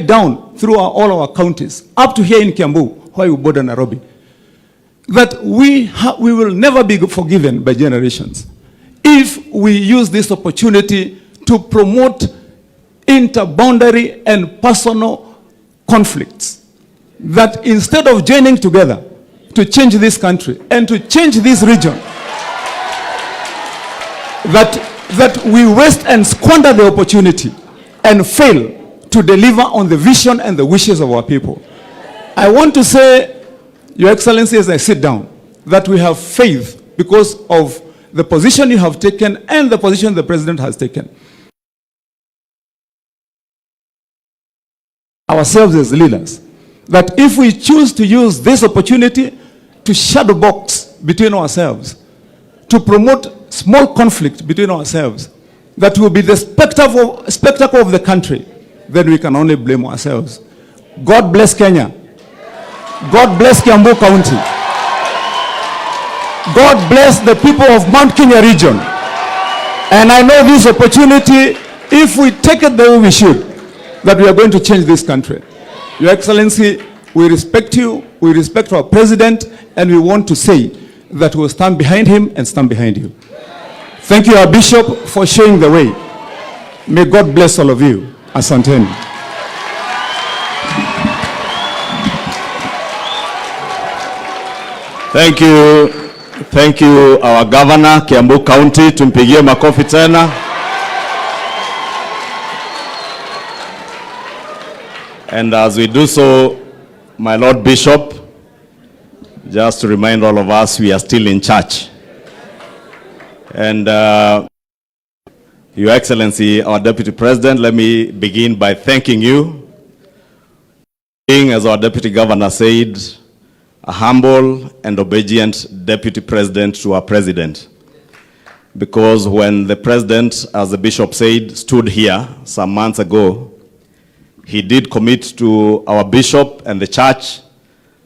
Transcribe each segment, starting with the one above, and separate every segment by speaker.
Speaker 1: down through all our counties, up to here in Kiambu, where we border Nairobi, that we will never be forgiven by generations if we use this opportunity to promote interboundary and personal conflicts. That instead of joining together to change this country and to change this region, that we waste and squander the opportunity and fail to deliver on the vision and the wishes of our people. I want to say, Your Excellency, as I sit down, that we have faith because of the position you have taken and the position the President has taken. Ourselves as leaders, that if we choose to use this opportunity to shadow box between ourselves, to promote small conflict between ourselves, that will be the spectacle of the country, then we can only blame ourselves. God bless Kenya. God bless Kiambu County. God bless the people of Mount Kenya region. And I know this opportunity, if we take it the way we should, that we are going to change this country. Your Excellency, we respect you, we respect our President, and we want to say that we will stand behind him and stand behind you. Thank you, our Bishop, for showing the way. May God bless all of you. Asanteni.
Speaker 2: Thank you, our Governor, Kiambu County. Tumpigie makofi tena. And as we do so, my Lord Bishop, just to remind all of us, we are still in church. And Your Excellency, our Deputy President, let me begin by thanking you. Being, as our Deputy Governor said, a humble and obedient Deputy President to our President. Because when the President, as the Bishop said, stood here some months ago, he did commit to our Bishop and the church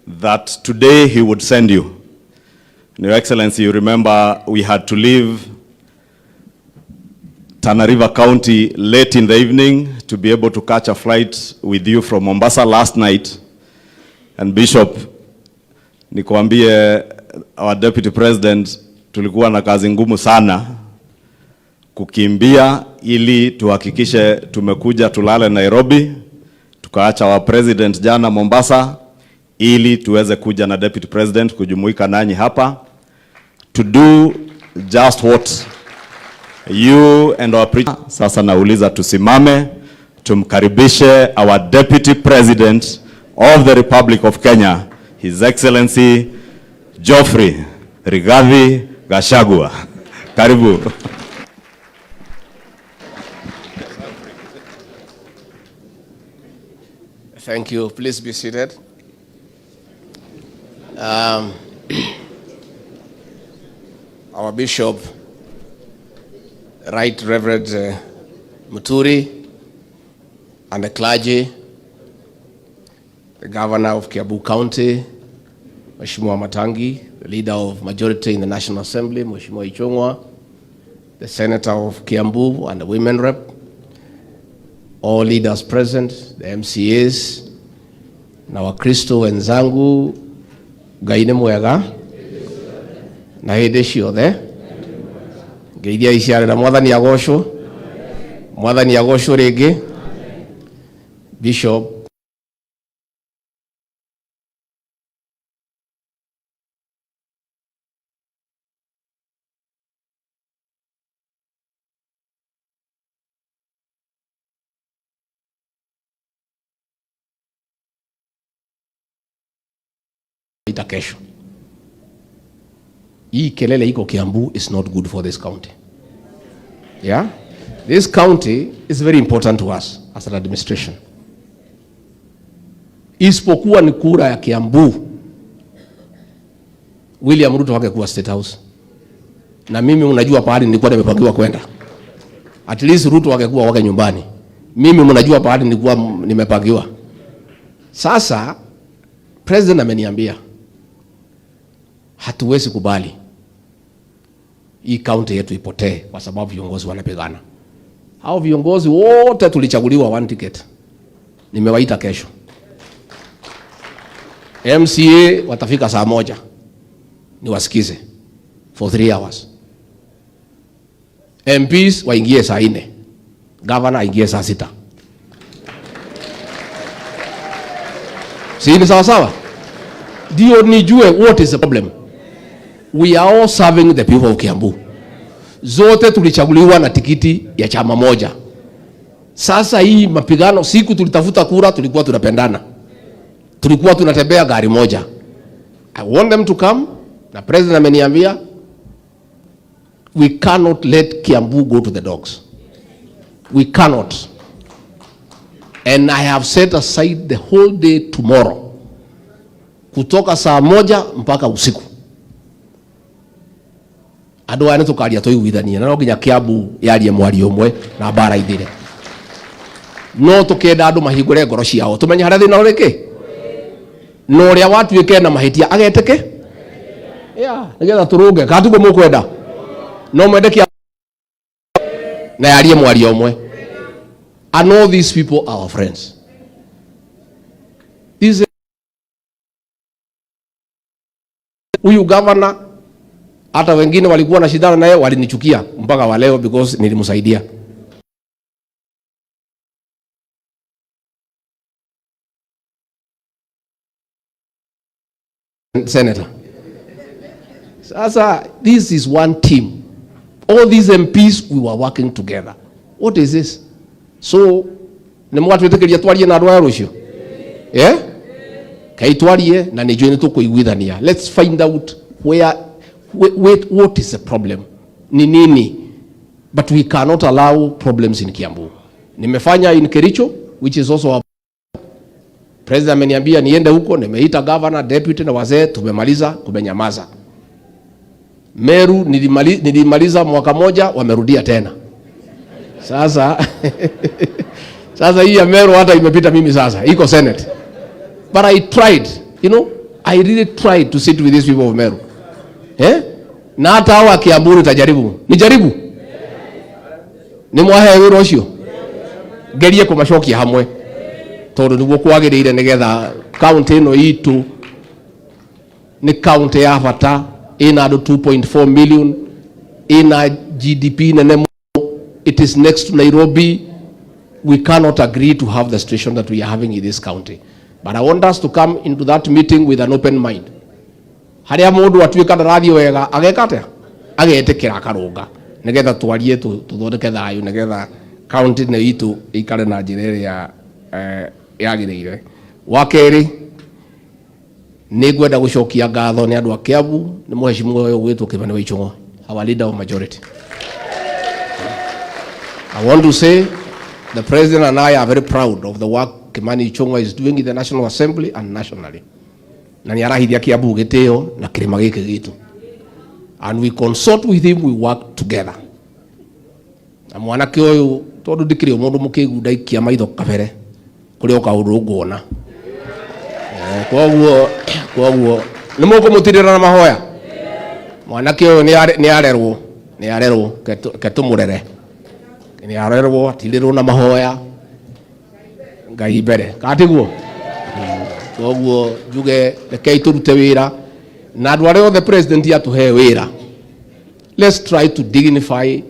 Speaker 2: that today he would send you. Your Excellency, you remember we had to leave Tana River County late in the evening to be able to catch a flight with you from Mombasa last night. And Bishop, nikwambie our Deputy President, tulikuwa na kazi ngumu sana kukimbia ili tuhakikishe tumekuja tulale Nairobi, tukaacha wa President jana Mombasa ili tuweze kuja na Deputy President kujumuika nanyi hapa to do just what you and our preacher. Sasa nauliza tusimame tumkaribishe our Deputy President of the Republic of Kenya, His Excellency Geoffrey Rigathi Gachagua. Karibu.
Speaker 3: Thank you. Please be seated. Our Bishop, Right Reverend Muturi, and the clergy, the Governor of Kiambu County, Mheshimiwa Wamatangi, the Leader of Majority in the National Assembly, Mheshimiwa Ichungwah, the Senator of Kiambu and the Women Rep, all leaders present, the MCAs, na Wakristo wenzangu, gaine mwega, na hede ciothe, ngeithia iciare na mwathani agocwo ringi. Bishop, kesho. Hii kelele iko Kiambu is not good for this county. Yeah? This county is very important to us as an administration. Isipokuwa ni kura ya Kiambu, William Ruto wangekuwa State House. Na mimi unajua pahali nilikuwa nimepangiwa kwenda. At least Ruto wangekuwa wake nyumbani. Mimi mnajua pahali nilikuwa nimepangiwa. Sasa President ameniambia hatuwezi kubali hii county yetu ipotee kwa sababu viongozi wanapigana. Hao viongozi wote tulichaguliwa one ticket. Nimewaita kesho. MCA watafika saa 1 niwasikize for 3 hours. MPs waingie saa 4. Governor aingie saa 6. Si ni sawa sawa? Ndio nijue what is the problem. We are all serving the people of Kiambu. Zote tulichaguliwa na tikiti ya chama moja. Sasa hii mapigano, siku tulitafuta kura tulikuwa tunapendana. Tulikuwa tunatembea gari moja. I want them to come. Na president ameniambia we cannot let Kiambu go to the dogs. We cannot. And I have set aside the whole day tomorrow. Kutoka saa 1 mpaka usiku. Andũ aya nĩtũkaria tũiguithanie na no nginya Kiambu yarie mwari ũmwe na bara ithire. No tũkenda andũ mahingũre ngoro ciao. Tũmenye harĩa thĩna ũrĩ kĩ? No ũrĩa watuĩke na mahĩtia agetĩke? Nĩgetha tũrũnge. Katugo mũkwenda? No mwende Kiambu na yarie mwari ũmwe. And all these people are our friends. Huyu governor hata wengine walikuwa na shida naye walinichukia mpaka wa leo because nilimsaidia. Senator. Sasa this is one team. All these MPs we were working together. What is this? So nimwatwetekeria twarie na andũ aya rũcio. Kai twarie na nĩnjũĩ nĩtũkũiguithania. Let's find out what is the problem. Ni nini? But we cannot allow problems in Kiambu. Nimefanya in Kericho, which is also a president ameniambia niende huko, nimeita governor, deputy na wazee, tumemaliza, kumenyamaza. Meru nilimaliza mwaka moja, wamerudia tena. Sasa sasa hii ya Meru hata imepita mimi sasa. Iko Senate. But I tried, you know, I really tried to sit with these people of Meru. Na hata hawa Kiambu nitajaribu. Nijaribu. Nimwahe wĩra ũcio. Gerie kũmacokia hamwe. Tondũ nĩguo kwagĩrĩire nĩgetha county ĩno itu ni county ya bata ina andũ 2.4 million, ina GDP nene. It is next to Nairobi. We cannot agree to have the situation that we are having in this county. But I want us to come into that meeting with an open mind. Haria mundu atuika ndarathio wega agekate agetikira akarunga nigetha twarie tuthondeke thayu nigetha county ne itu ikare na njira ya yagirire. Wakeri nigwenda gucokia ngatho ni andu a Kiambu ni muheshimiwa uyu gwitwo Kimani wa Ichungwah, our leader of majority. I want to say the president and I are very proud of the work Kimani Ichungwah is doing in the National Assembly and nationally. Na ni arahithia Kiambu gitio na kirima giki gitu. And we consult with him, we work together. Na mwanake uyu tondu ndikiri mundu mukigu ndaikia maitho kabere kuri o kaundu ngona. Koguo ni mukumutirira na mahoya. Mwanake uyu ni arerwo ketumurere. Ni arerwo atirirwo na mahoya. Ngai mbere. Katiguo. Koguo juge rekei turute wira na andu aria the president atuhe wira. Let's try to dignify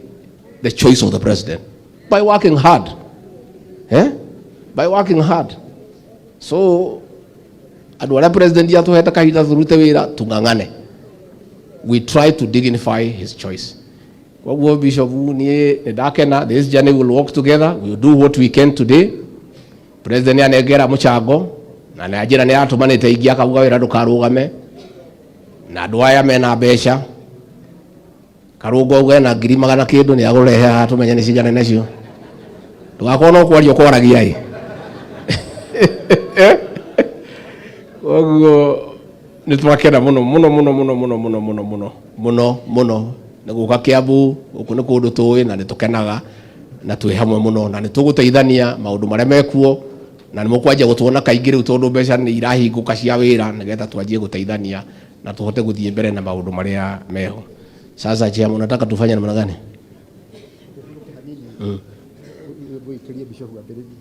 Speaker 3: the choice of the president by working hard. By working hard. So andu aria president atuhe kahinda turute wira tungangane. We try to dignify his choice. Koguo Bishop ni ndakena, this journey will work together. We will do what we can today. President anegera muchango na najira ni atumanite ingia akabuga wira ndukarugame na andu aya mena mbeca karungo uge na 200,000 kindu ni agurehe haha tumenye ni cigana nacio ndugakona kwario kwaragia i oguo ni twakena muno niguka Kiambu uku ni kundu tuwi na nitukenaga na twi hamwe muno na nituguteithania maundu maria mekuo na nimukwaje gutuona kaingĩ rĩu tondu mbeca nĩ irahingũka cia wĩra nigetha twanjie guteithania na tuhote guthie mbere na maundu maria meho. Sasa je, mnataka tufanye namna gani?